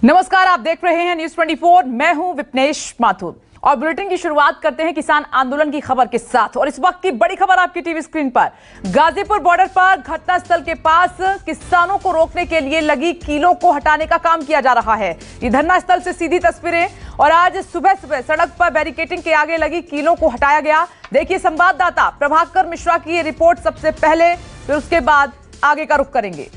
नमस्कार, आप देख रहे हैं न्यूज 24। मैं हूं विपनेश माथुर और बुलेटिन की शुरुआत करते हैं किसान आंदोलन की खबर के साथ। और इस वक्त की बड़ी खबर आपकी टीवी स्क्रीन पर। गाजीपुर बॉर्डर पर घटनास्थल के पास किसानों को रोकने के लिए लगी कीलों को हटाने का काम किया जा रहा है। ये धरनास्थल से सीधी तस्वीरें। और आज सुबह सुबह सड़क पर बैरिकेडिंग के आगे लगी कीलों को हटाया गया। देखिए संवाददाता प्रभाकर मिश्रा की ये रिपोर्ट सबसे पहले, फिर उसके बाद आगे का रुख करेंगे।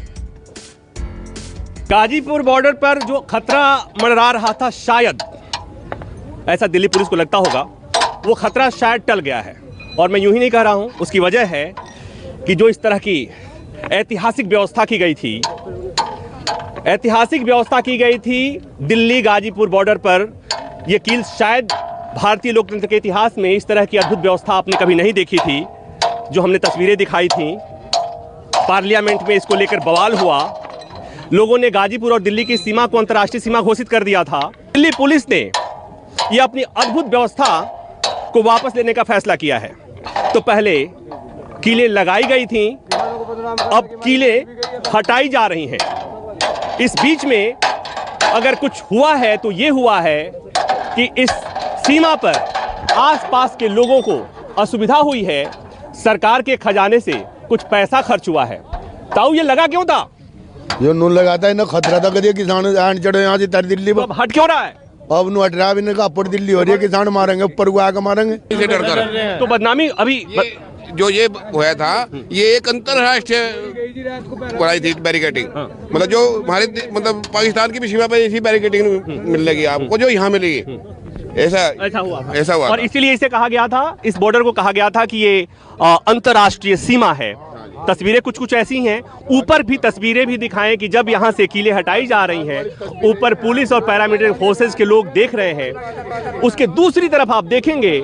गाजीपुर बॉर्डर पर जो खतरा मंडरा रहा था, शायद ऐसा दिल्ली पुलिस को लगता होगा, वो खतरा शायद टल गया है। और मैं यूं ही नहीं कह रहा हूं, उसकी वजह है कि जो इस तरह की ऐतिहासिक व्यवस्था की गई थी दिल्ली गाजीपुर बॉर्डर पर, ये कील शायद भारतीय लोकतंत्र के इतिहास में इस तरह की अद्भुत व्यवस्था आपने कभी नहीं देखी थी। जो हमने तस्वीरें दिखाई थी, पार्लियामेंट में इसको लेकर बवाल हुआ, लोगों ने गाजीपुर और दिल्ली की सीमा को अंतर्राष्ट्रीय सीमा घोषित कर दिया था। दिल्ली पुलिस ने यह अपनी अद्भुत व्यवस्था को वापस लेने का फैसला किया है। तो पहले कीलें लगाई गई थी, अब कीलें हटाई जा रही हैं। इस बीच में अगर कुछ हुआ है तो ये हुआ है कि इस सीमा पर आसपास के लोगों को असुविधा हुई है। सरकार के खजाने से कुछ पैसा खर्च हुआ है। ताऊ, ये लगा क्यों था? जो नून लगाता है ना, खतरा था कभी किसान आन चढ़े यहाँ से तर दिल्ली। अब हट क्यों रहा है? अब नु हट रहा है, इनका अपर दिल्ली हो रही है, किसान मारेंगे, ऊपर को आकर मारेंगे। इसे डर कर तो बदनामी अभी जो ये हुआ था, ये एक अंतरराष्ट्रीय बनाई थी बैरिकेडिंग। मतलब जो हमारे पाकिस्तान की भी सीमा पर ऐसी बैरिकेडिंग मिलेगी आपको जो यहाँ मिलेगी। ऐसा हुआ और इसीलिए इसे कहा गया था, इस बॉर्डर को कहा गया था कि ये अंतरराष्ट्रीय सीमा है। तस्वीरें कुछ ऐसी हैं। ऊपर भी तस्वीरें भी दिखाएं कि जब यहाँ से कीलें हटाई जा रही हैं, ऊपर पुलिस और पैरामिलिट्री फोर्सेस के लोग देख रहे हैं। उसके दूसरी तरफ आप देखेंगे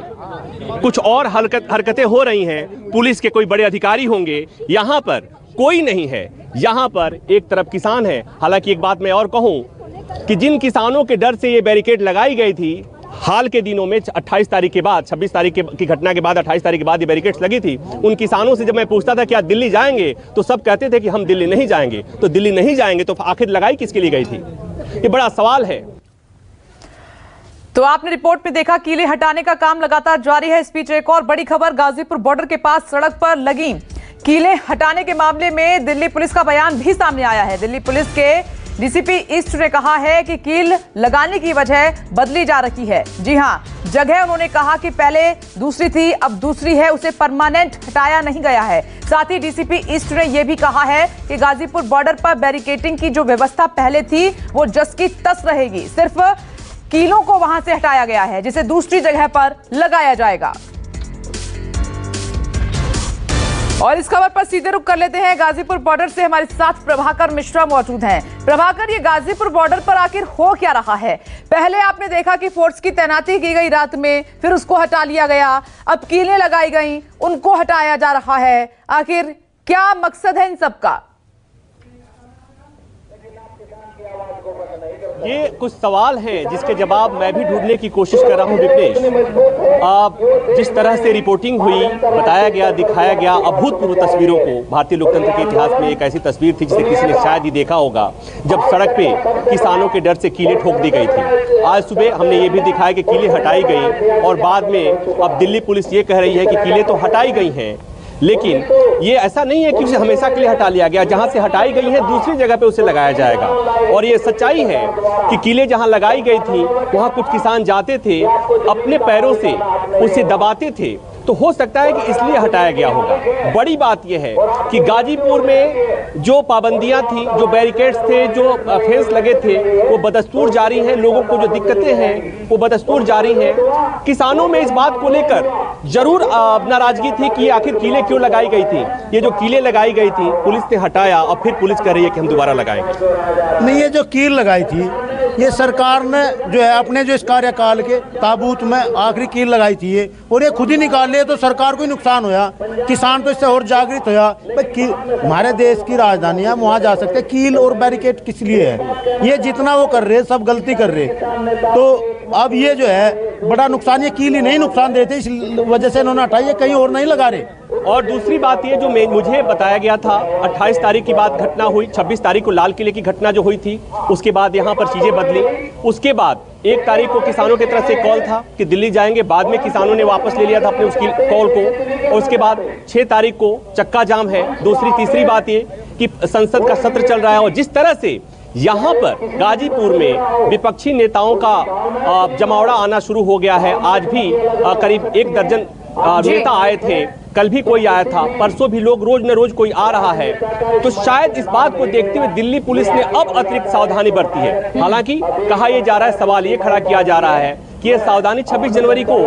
कुछ और हरकतें हो रही हैं। पुलिस के कोई बड़े अधिकारी होंगे, यहाँ पर कोई नहीं है। यहाँ पर एक तरफ किसान है। हालांकि एक बात मैं और कहूँ कि जिन किसानों के डर से ये बैरिकेड लगाई गई थी, हाल के दिनों में 28 तारीख के बाद, 26 तारीख की घटना के बाद 28 तारीख के बाद ये बैरिकेड्स लगी थी, उन किसानों से जब मैं पूछता था कि आप दिल्ली जाएंगे, तो सब कहते थे कि हम दिल्ली नहीं जाएंगे। तो दिल्ली नहीं जाएंगे तो आखिर लगाई किसके लिए गई थी? ये बड़ा सवाल है। तो आपने रिपोर्ट में देखा, कीलें हटाने का काम लगातार जारी है। इस बीच एक और बड़ी खबर, गाजीपुर बॉर्डर के पास सड़क पर लगी कीलें हटाने के मामले में दिल्ली पुलिस का बयान भी सामने आया है। दिल्ली पुलिस के डीसीपी ईस्ट ने कहा है कि कील लगाने की वजह बदली जा रही है। जी हां, जगह उन्होंने कहा कि पहले दूसरी थी, अब दूसरी है, उसे परमानेंट हटाया नहीं गया है। साथ ही डीसीपी ईस्ट ने यह भी कहा है कि गाजीपुर बॉर्डर पर बैरिकेडिंग की जो व्यवस्था पहले थी वो जस की तस रहेगी। सिर्फ कीलों को वहां से हटाया गया है, जिसे दूसरी जगह पर लगाया जाएगा। और इस खबर पर सीधे रुख कर लेते हैं। गाजीपुर बॉर्डर से हमारे साथ प्रभाकर मिश्रा मौजूद हैं। प्रभाकर, ये गाजीपुर बॉर्डर पर आखिर हो क्या रहा है? पहले आपने देखा कि फोर्स की तैनाती की गई रात में, फिर उसको हटा लिया गया, अब कीलें लगाई गई, उनको हटाया जा रहा है। आखिर क्या मकसद है इन सब का? ये कुछ सवाल हैं जिसके जवाब मैं भी ढूंढने की कोशिश कर रहा हूं। विपनेश, जिस तरह से रिपोर्टिंग हुई, बताया गया, दिखाया गया अभूतपूर्व तस्वीरों को, भारतीय लोकतंत्र के इतिहास में एक ऐसी तस्वीर थी जिसे किसी ने शायद ही देखा होगा, जब सड़क पे किसानों के डर से कीलें ठोक दी गई थी। आज सुबह हमने ये भी दिखाया कि कीलें हटाई गई और बाद में अब दिल्ली पुलिस ये कह रही है कि कीलें तो हटाई गई हैं, लेकिन ये ऐसा नहीं है कि उसे हमेशा के लिए हटा लिया गया। जहां से हटाई गई है दूसरी जगह पे उसे लगाया जाएगा। और ये सच्चाई है कि कीलें जहां लगाई गई थी वहां कुछ किसान जाते थे, अपने पैरों से उसे दबाते थे, तो हो सकता है कि इसलिए हटाया गया होगा। बड़ी बात यह है कि गाजीपुर में जो पाबंदियां थी, जो बैरिकेड्स थे, जो फेंस लगे थे, वो बदस्तूर जारी हैं। लोगों को जो दिक्कतें हैं वो बदस्तूर जारी हैं। किसानों में इस बात को लेकर जरूर नाराजगी थी कि आखिर कीलें क्यों लगाई गई थी। ये जो कीलें लगाई गई थी पुलिस ने हटाया और फिर पुलिस कह रही है कि हम दोबारा लगाएंगे। नहीं, ये जो कील लगाई थी ये सरकार ने जो है अपने जो इस कार्यकाल के ताबूत में आखिरी कील लगाई थी ये, और ये खुद ही निकाल लिए तो सरकार को ही नुकसान होया, किसान तो इससे और जागृत होया। हमारे देश की राजधानी है, वहाँ जा सकते, कील और बैरिकेड किस लिए है? ये जितना वो कर रहे सब गलती कर रहे। तो अब ये जो है बड़ा नुकसान, ये कील ही नहीं नुकसान देते, इस वजह से इन्होंने हटाई, कहीं और नहीं लगा रहे। और दूसरी बात ये जो मुझे बताया गया था, 28 तारीख की बात घटना हुई, 26 तारीख को लाल किले की घटना जो हुई थी, उसके बाद यहाँ पर चीजें बदली। उसके बाद 1 तारीख को किसानों की तरफ से कॉल था कि दिल्ली जाएंगे, बाद में किसानों ने वापस ले लिया था अपने उसकी कॉल को। और उसके बाद 6 तारीख को चक्का जाम है। तीसरी बात ये कि संसद का सत्र चल रहा है, और जिस तरह से यहाँ पर गाजीपुर में विपक्षी नेताओं का जमावड़ा आना शुरू हो गया है। आज भी करीब 1 दर्जन नेता आए थे, कल भी कोई आया था, परसों भी लोग रोज न रोज कोई आ रहा है। तो शायद इस बात को देखते हुए दिल्ली पुलिस ने अब अतिरिक्त सावधानी बरती है। हालांकि कहा यह जा रहा है, सवाल ये खड़ा किया जा रहा है कि यह सावधानी 26 जनवरी को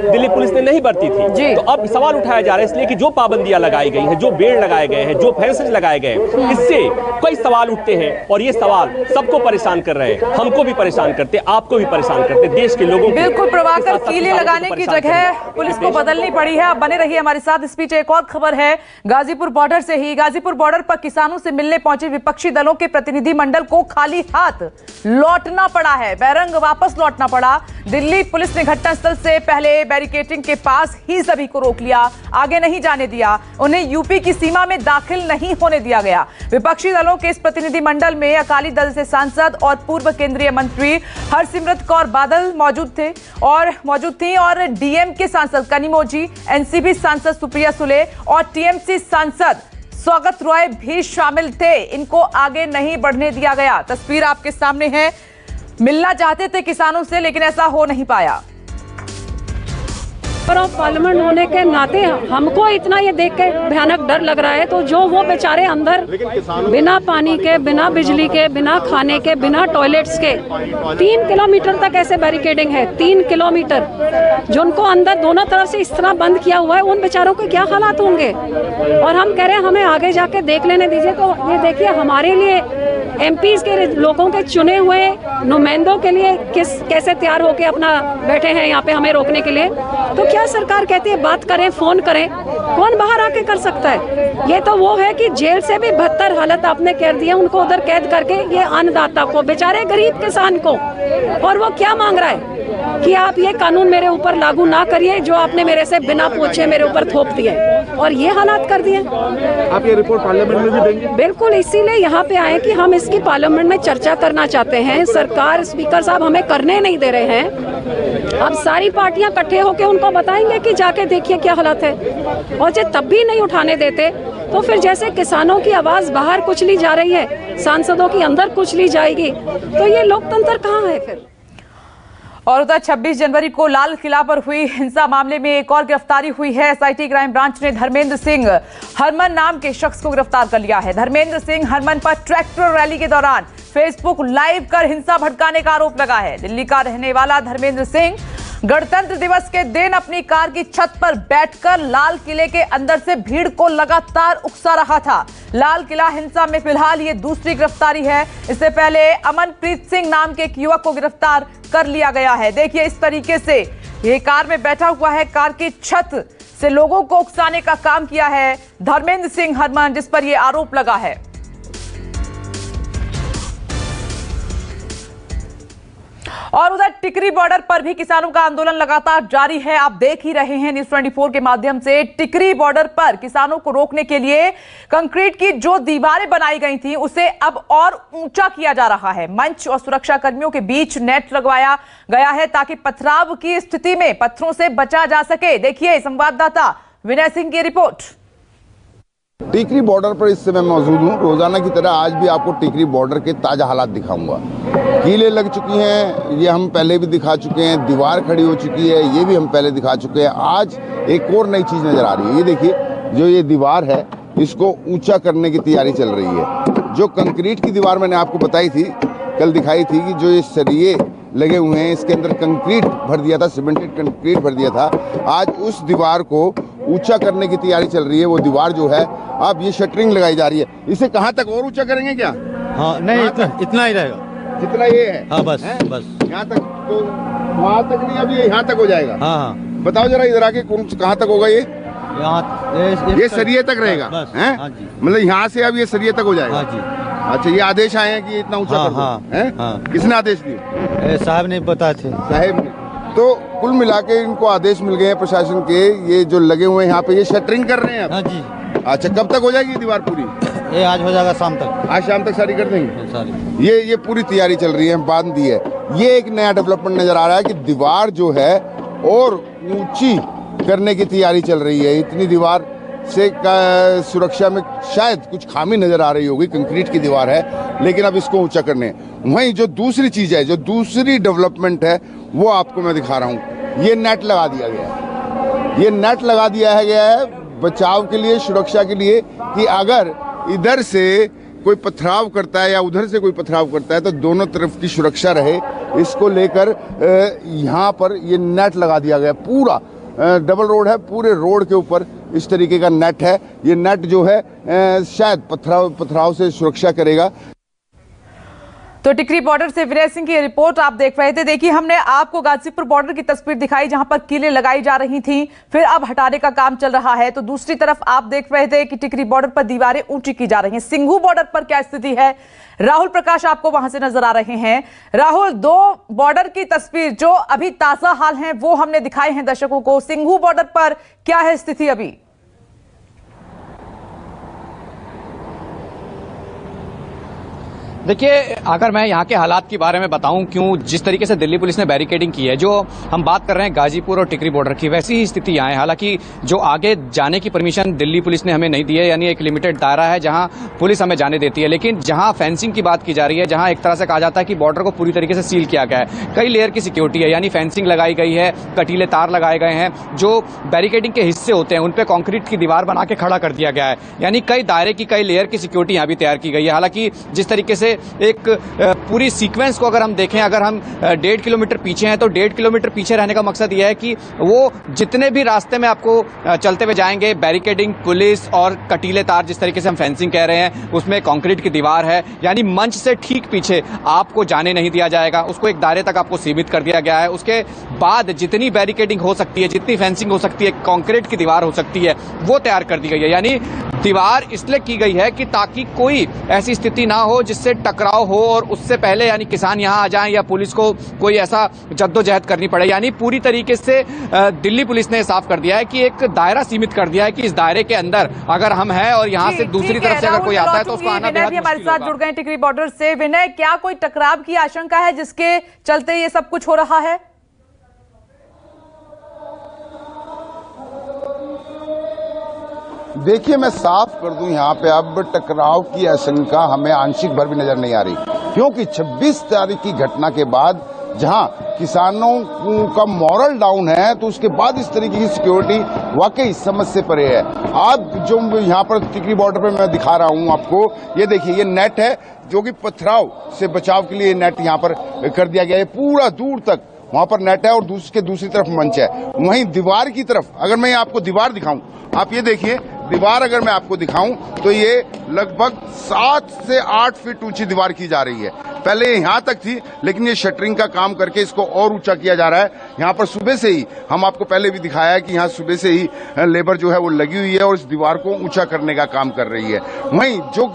दिल्ली पुलिस ने नहीं बरती थी। तो अब सवाल उठाया जा रहा है इसलिए कि जो पाबंदियां लगाई गई हैं, जो बेड़ लगाए गए हैं, जो फेंसेज लगाए गए हैं, इससे कई सवाल उठते हैं। और ये सवाल सबको परेशान कर रहे हैं, हमको भी परेशान करते, आपको भी परेशान करते, देश के लोगों को। बिल्कुल प्रभाकर, कीले लगाने की जगह पुलिस को बदलनी पड़ी है। अब बने रहिए हमारे साथ। इस बीच एक और खबर है गाजीपुर बॉर्डर से ही। गाजीपुर बॉर्डर पर किसानों से मिलने पहुंचे विपक्षी दलों के प्रतिनिधि मंडल को खाली हाथ लौटना पड़ा है, बैरंग वापस लौटना पड़ा। दिल्ली पुलिस ने घटनास्थल से पहले बैरिकेडिंग के पास ही सभी को रोक लिया, आगे नहीं जाने दिया, उन्हें यूपी की सीमा में दाखिल नहीं होने दिया गया। विपक्षी दलों के इस प्रतिनिधि मंडल में अकाली दल से सांसद और पूर्व केंद्रीय मंत्री हरसिमरत कौर बादल मौजूद थी और डीएमके सांसद कनिमोझी, एनसीपी सांसद सुप्रिया सुले और टीएमसी सांसद स्वागत रॉय भी शामिल थे। इनको आगे नहीं बढ़ने दिया गया। तस्वीर आपके सामने है। मिलना चाहते थे किसानों से, लेकिन ऐसा हो नहीं पाया। पार्लियामेंट होने के नाते हमको इतना ये देख के भयानक डर लग रहा है। तो जो वो बेचारे अंदर बिना पानी के, बिना बिजली के, बिना खाने के, बिना टॉयलेट्स के 3 किलोमीटर तक ऐसे बैरिकेडिंग है, 3 किलोमीटर, जो उनको अंदर दोनों तरफ से इस तरह बंद किया हुआ है, उन बेचारों के क्या हालात होंगे। और हम कह रहे हैं हमें आगे जाके देख लेने दीजिए। तो ये देखिए, हमारे लिए एमपीज के लोगों के चुने हुए नुमाइंदों के लिए कैसे तैयार होके अपना बैठे हैं यहाँ पे हमें रोकने के लिए। तो क्या सरकार कहती है बात करें, फोन करें, कौन बाहर आके कर सकता है? ये तो वो है कि जेल से भी बदतर हालत आपने कर दी है, उनको उधर कैद करके, ये अन्नदाता को, बेचारे गरीब किसान को। और वो क्या मांग रहा है कि आप ये कानून मेरे ऊपर लागू ना करिए जो आपने मेरे से बिना पूछे मेरे ऊपर थोप दिए, और ये हालात कर दिए। आप ये रिपोर्ट पार्लियामेंट में भी देंगे? बिल्कुल, इसीलिए यहाँ पे आए कि हम इसकी पार्लियामेंट में चर्चा करना चाहते हैं। सरकार, स्पीकर साहब हमें करने नहीं दे रहे हैं। अब सारी पार्टियां इकट्ठे होकर उनको बताएंगे कि जाके देखिए क्या हालत है। और जो तब भी नहीं उठाने देते तो फिर जैसे किसानों की आवाज बाहर कुचली जा रही है, सांसदों की अंदर कुचली जाएगी, तो ये लोकतंत्र कहाँ है फिर? और उधर 26 जनवरी को लाल किला पर हुई हिंसा मामले में एक और गिरफ्तारी हुई है। एसआईटी क्राइम ब्रांच ने धर्मेंद्र सिंह हरमन नाम के शख्स को गिरफ्तार कर लिया है। धर्मेंद्र सिंह हरमन पर ट्रैक्टर रैली के दौरान फेसबुक लाइव कर हिंसा भड़काने का आरोप लगा है। दिल्ली का रहने वाला धर्मेंद्र सिंह गणतंत्र दिवस के दिन अपनी कार की छत पर बैठकर लाल किले के अंदर से भीड़ को लगातार उकसा रहा था। लाल किला हिंसा में फिलहाल ये दूसरी गिरफ्तारी है। इससे पहले अमनप्रीत सिंह नाम के एक युवक को गिरफ्तार कर लिया गया है। देखिए, इस तरीके से ये कार में बैठा हुआ है, कार की छत से लोगों को उकसाने का काम किया है धर्मेंद्र सिंह हरमन, जिस पर यह आरोप लगा है। और उधर टिकरी बॉर्डर पर भी किसानों का आंदोलन लगातार जारी है। आप देख ही रहे हैं न्यूज़ 24 के माध्यम से। टिकरी बॉर्डर पर किसानों को रोकने के लिए कंक्रीट की जो दीवारें बनाई गई थी उसे अब और ऊंचा किया जा रहा है। मंच और सुरक्षा कर्मियों के बीच नेट लगवाया गया है ताकि पथराव की स्थिति में पत्थरों से बचा जा सके। देखिए संवाददाता विनय सिंह की रिपोर्ट। टिकरी बॉर्डर पर इस समय मौजूद हूँ। रोजाना की तरह आज भी आपको टिकरी बॉर्डर के ताजा हालात दिखाऊंगा। कीलें लग चुकी हैं, ये हम पहले भी दिखा चुके हैं। दीवार खड़ी हो चुकी है, ये भी हम पहले दिखा चुके हैं। आज एक और नई चीज नजर आ रही है। ये देखिए, जो ये दीवार है इसको ऊंचा करने की तैयारी चल रही है। जो कंक्रीट की दीवार मैंने आपको बताई थी, कल दिखाई थी कि जो ये सरिये लगे हुए हैं इसके अंदर कंक्रीट भर दिया था, सीमेंटेड कंक्रीट भर दिया था। आज उस दीवार को ऊंचा करने की तैयारी चल रही है। वो दीवार जो है अब ये शटरिंग लगाई जा रही है। इसे कहाँ तक और ऊंचा करेंगे क्या? हाँ, नहीं, इतना ही रहेगा जितना ये है। हाँ, बस यहाँ तक, तो वहाँ तक नहीं, अब ये यहाँ तक हो जाएगा। हाँ, बताओ जरा इधर आके कहाँ तक होगा ये? ये सरिये तक रहेगा, मतलब यहाँ से अब ये सरिये तक हो जाएगा। हाँ जी। अच्छा, ये आदेश आए हैं कि इतना ऊंचा कर दो, हैं? किसने आदेश दिए? साहब ने बताए थे। साहब ने तो कुल मिला के इनको आदेश मिल गए हैं प्रशासन के, ये जो लगे हुए हैं यहाँ पे, ये शटरिंग कर रहे हैं। हाँ जी। अच्छा, कब तक हो जाएगी दीवार पूरी? ये आज हो जाएगा शाम तक। आज शाम तक सारी कर देंगे सारी। ये पूरी तैयारी चल रही है, बांध दी है। ये एक नया डेवलपमेंट नजर आ रहा है कि दीवार जो है और ऊंची करने की तैयारी चल रही है। इतनी दीवार से सुरक्षा में शायद कुछ खामी नजर आ रही होगी, कंक्रीट की दीवार है, लेकिन अब इसको ऊंचा करने। वहीं जो दूसरी चीज है, जो दूसरी डेवलपमेंट है, वो आपको मैं दिखा रहा हूँ। ये नेट लगा दिया गया है, ये नेट लगा दिया गया है बचाव के लिए, सुरक्षा के लिए, कि अगर इधर से कोई पथराव करता है या उधर से कोई पथराव करता है तो दोनों तरफ की सुरक्षा रहे। इसको लेकर यहाँ पर ये नेट लगा दिया गया। पूरा डबल रोड है, पूरे रोड के ऊपर इस तरीके का नेट है। ये नेट जो है शायद पथराव से सुरक्षा करेगा। तो टिकरी बॉर्डर से विनय सिंह की रिपोर्ट आप देख रहे थे। देखिए, हमने आपको गाजीपुर बॉर्डर की तस्वीर दिखाई जहां पर कीलें लगाई जा रही थी, फिर अब हटाने का काम चल रहा है। तो दूसरी तरफ आप देख रहे थे कि टिकरी बॉर्डर पर दीवारें ऊंची की जा रही हैं। सिंघू बॉर्डर पर क्या स्थिति है, राहुल प्रकाश आपको वहां से नजर आ रहे हैं। राहुल, दो बॉर्डर की तस्वीर जो अभी ताजा हाल है वो हमने दिखाए हैं दर्शकों को। सिंघू बॉर्डर पर क्या है स्थिति अभी? देखिए, अगर मैं यहाँ के हालात के बारे में बताऊं, क्यों जिस तरीके से दिल्ली पुलिस ने बैरिकेडिंग की है, जो हम बात कर रहे हैं गाजीपुर और टिकरी बॉर्डर की, वैसी ही स्थिति यहाँ है। हालांकि जो आगे जाने की परमिशन दिल्ली पुलिस ने हमें नहीं दी है, यानी एक लिमिटेड दायरा है जहाँ पुलिस हमें जाने देती है, लेकिन जहाँ फेंसिंग की बात की जा रही है, जहाँ एक तरह से कहा जाता है कि बॉर्डर को पूरी तरीके से सील किया गया है, कई लेयर की सिक्योरिटी है, यानी फेंसिंग लगाई गई है, कटीले तार लगाए गए हैं, जो बैरिकेडिंग के हिस्से होते हैं उन पर कॉन्क्रीट की दीवार बना के खड़ा कर दिया गया है, यानी कई दायरे की, कई लेयर की सिक्योरिटी यहाँ भी तैयार की गई है। हालांकि जिस तरीके से एक पूरी सीक्वेंस को अगर हम देखें, अगर हम 1.5 किलोमीटर पीछे हैं तो 1.5 किलोमीटर पीछे रहने का मकसद यह है कि वो जितने भी रास्ते में आपको चलते हुए जाएंगे, बैरिकेडिंग, पुलिस और कटीले तार, जिस तरीके से हम फेंसिंग कह रहे हैं, उसमें कंक्रीट की दीवार है, यानी मंच से ठीक पीछे आपको जाने नहीं दिया जाएगा, उसको एक दायरे तक आपको सीमित कर दिया गया है। उसके बाद जितनी बैरिकेडिंग हो सकती है, जितनी फेंसिंग हो सकती है, कंक्रीट की दीवार हो सकती है, वो तैयार कर दी गई है। यानी दीवार इसलिए की गई है कि ताकि कोई ऐसी स्थिति ना हो जिससे टकराव हो और उससे पहले यानी किसान यहां आ जाएं या पुलिस को कोई ऐसा जद्दोजहद करनी पड़े। यानी पूरी तरीके से दिल्ली पुलिस ने साफ कर दिया है कि एक दायरा सीमित कर दिया है कि इस दायरे के अंदर अगर हम हैं और यहां से दूसरी तरफ से अगर कोई आता है तो उसको आना बेहद मुश्किल होगा। हमारे साथ जुड़ गए टिकरी बॉर्डर से विनय, क्या कोई टकराव की आशंका है जिसके चलते ये सब कुछ हो रहा है? देखिए, मैं साफ कर दूं, यहाँ पे अब टकराव की आशंका हमें आंशिक भर भी नजर नहीं आ रही, क्योंकि 26 तारीख की घटना के बाद जहां किसानों का मॉरल डाउन है, तो उसके बाद इस तरीके की सिक्योरिटी वाकई समझ से परे है। आज जो यहाँ पर टिकरी बॉर्डर पे मैं दिखा रहा हूँ आपको, ये देखिए, ये नेट है जो कि पथराव से बचाव के लिए नेट यहाँ पर कर दिया गया है। पूरा दूर तक वहां पर नेट है और दूसरी तरफ मंच है। वहीं दीवार की तरफ अगर मैं आपको दीवार दिखाऊं, आप ये देखिए, दीवार अगर मैं आपको दिखाऊं तो ये लगभग 7 से 8 फीट ऊंची दीवार की जा रही है। पहले यहां तक थी, लेकिन ये शटरिंग का काम करके इसको और ऊंचा किया जा रहा है। यहां पर सुबह से ही, हम आपको पहले भी दिखाया है कि यहां सुबह से ही लेबर जो है वो लगी हुई है और इस दीवार को ऊंचा करने का काम कर रही है। वहीं जो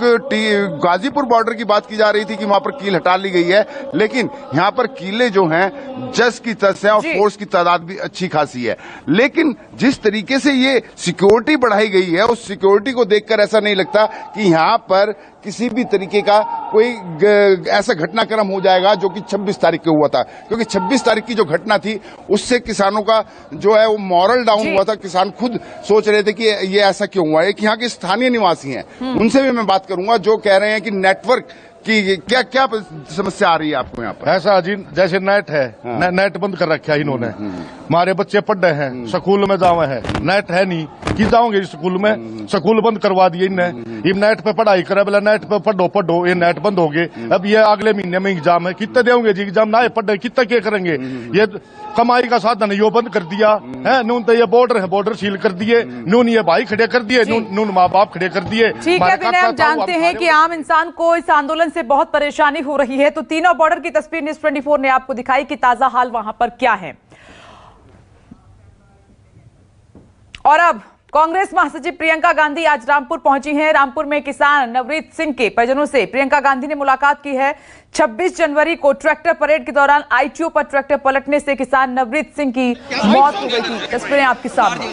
गाजीपुर बॉर्डर की बात की जा रही थी कि वहां पर कील हटा ली गई है, लेकिन यहां पर कीले जो हैं जस की तस है और फोर्स की तादाद भी अच्छी खासी है। लेकिन जिस तरीके से ये सिक्योरिटी बढ़ाई गई है, उस सिक्योरिटी को देखकर ऐसा नहीं लगता कि यहाँ पर किसी भी तरीके का कोई ऐसा घटनाक्रम हो जाएगा जो कि 26 तारीख को हुआ था, क्योंकि 26 तारीख की जो घटना थी उससे किसानों का जो है वो मॉरल डाउन हुआ था। किसान खुद सोच रहे थे कि ये ऐसा क्यों हुआ। एक यहाँ के स्थानीय निवासी हैं, उनसे भी मैं बात करूंगा, जो कह रहे हैं कि नेटवर्क की क्या क्या समस्या आ रही है आपको यहाँ पर? ऐसा जी, जैसे नेट है, नेट बंद कर रखा है इन्होंने। हमारे बच्चे पढ़ रहे हैं, स्कूल में जावे हैं, नेट है नहीं कि जाओगे स्कूल में, स्कूल बंद करवा दिए इनने। ये नेट पे पढ़ाई करे, बोला नेट पे पढ़ो, ये नेट बंद हो गए। अब ये अगले महीने में एग्जाम है, कितने देंगे जी एग्जाम? ना पढ़े कितना क्या करेंगे? ये कमाई का साधन यो बंद कर दिया है। नून तो ये बॉर्डर है, बॉर्डर सील कर दिए, नून ये भाई खड़े कर दिए, नून माँ बाप खड़े कर दिए। ठीक है विनय, हम जानते हैं कि आम इंसान को इस आंदोलन से बहुत परेशानी हो रही है, तो तीनों बॉर्डर की तस्वीर न्यूज़ 24 ने आपको दिखाई कि ताजा हाल वहां पर क्या है। और अब कांग्रेस महासचिव प्रियंका गांधी आज रामपुर पहुंची हैं। रामपुर में किसान नवरीत सिंह के परिजनों से प्रियंका गांधी ने मुलाकात की है। 26 जनवरी को ट्रैक्टर परेड के दौरान आईटीओ पर ट्रैक्टर पलटने से किसान नवरीत सिंह की मौत हो गई थी। तस्वीरें आपके सामने।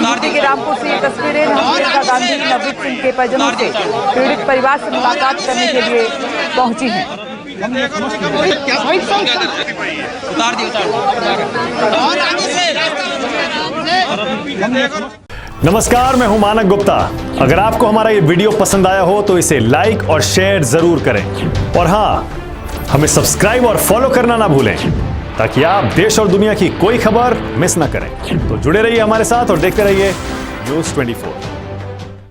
यूपी के रामपुर से ये तस्वीरें प्रियंका गांधी नवरीत सिंह के परिजनों से पीड़ित परिवार से मुलाकात करने के लिए पहुंची हैं। नमस्कार, मैं हूं मानक गुप्ता। अगर आपको हमारा ये वीडियो पसंद आया हो तो इसे लाइक और शेयर जरूर करें और हाँ, हमें सब्सक्राइब और फॉलो करना ना भूलें ताकि आप देश और दुनिया की कोई खबर मिस ना करें। तो जुड़े रहिए हमारे साथ और देखते रहिए न्यूज़ 24।